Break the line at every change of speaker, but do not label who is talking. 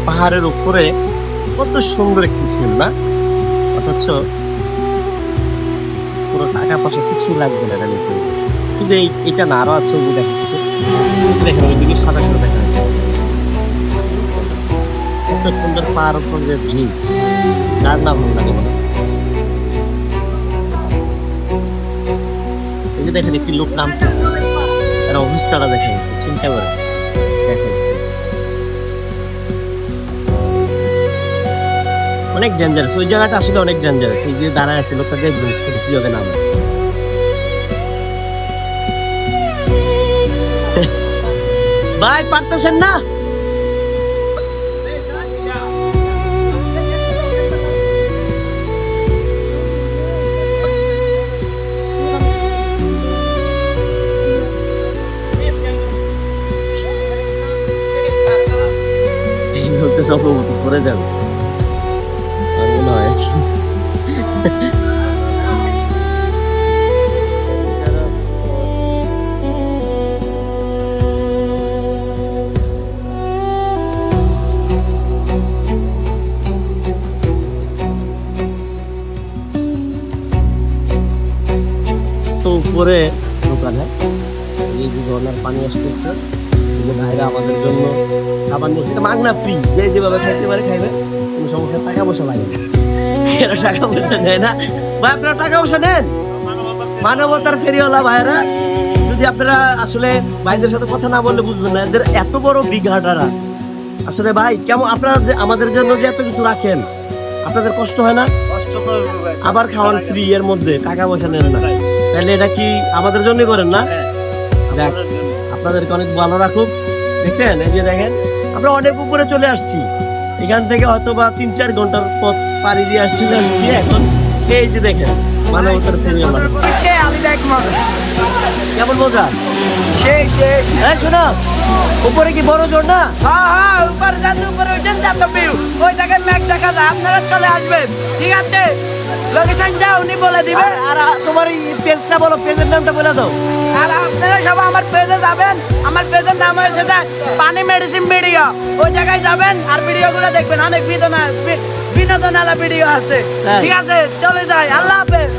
পাহাড়ের উপরে কত সুন্দর একটি সিন না, অথচ পুরো টাকা পয়সা কিছুই লাগবে না দেখতে। কিন্তু এটা না আরো আছে, ওই দেখাচ্ছে দেখেন ওইদিকে সাদা সাদা দেখা যাচ্ছে। এত সুন্দর পাহাড় উপর যে ভিউ, যার না ভালো লাগে বলে। এই যে দেখেন একটি লোক নামতেছে, তার অবস্থাটা দেখেন, চিন্তা করে দেখেন। অনেক ডেঞ্জারাস ওই জায়গাটা, আসলে অনেক ডেঞ্জারাস। এই যে দাঁড়ায় আছে লোকটা, দেখবেন কিভাবে নাম। ভাই পারতেছেন না? এই লোকটা সব পড়ে যাবে মনে হয়। তো উপরে দোকান, এই যে ঝর্ণার পানি আসতেছে, ভাইরা আমাদের জন্য খাবার নিয়ে সেটা মাগনা ফ্রি, যে যেভাবে খাইতে পারে খাইবে, কোনো সমস্যা। টাকা পয়সা লাগে না, এরা টাকা পয়সা নেয় না ভাই। আপনারা টাকা পয়সা নেন, মানবতার ফেরিওয়ালা ভাইরা। যদি আপনারা আসলে ভাইদের সাথে কথা না বললে বুঝবেন না, এদের এত বড় বিঘাটারা আসলে ভাই কেমন। আপনারা আমাদের জন্য যে এত কিছু রাখেন, আপনাদের কষ্ট হয় না? আবার খাওয়ান ফ্রি, এর মধ্যে টাকা পয়সা নেন না, তাহলে এটা কি আমাদের জন্যই করেন না? দেখ, আপনাদেরকে অনেক ভালো রাখুক। দেখছেন, এই যে দেখেন আমরা অনেক উপরে চলে আসছি, এখান থেকে হয়তো বা 3-4 ঘন্টার পথ পাড়ি দিয়ে আসছি এখন। এই যে দেখেন মানবতার ফেরিওয়ালা, আমি দেখ কেমন মজা। শোনো, উপরে কি বড় জোর না?
হ্যাঁ, উপরে যান, উপরে উঠেন, এত ভিউ, ওই জায়গায় মেঘ দেখা যায়। আপনারা চলে আসবেন, ঠিক আছে? লোকেশনটা উনি বলে দিবেন।
আর তোমার এই পেজটা বলো, পেজের নামটা বলে দাও।
আর আপনারা সব আমার পেজে যাবেন। আমার পেজের নাম হয়েছে পানি মেডিসিন ভিডিও। ওই জায়গায় যাবেন আর ভিডিওগুলো দেখবেন, অনেক বিনোদনালা ভিডিও আছে। ঠিক আছে, চলে যাই, আল্লাহ হাফেজ।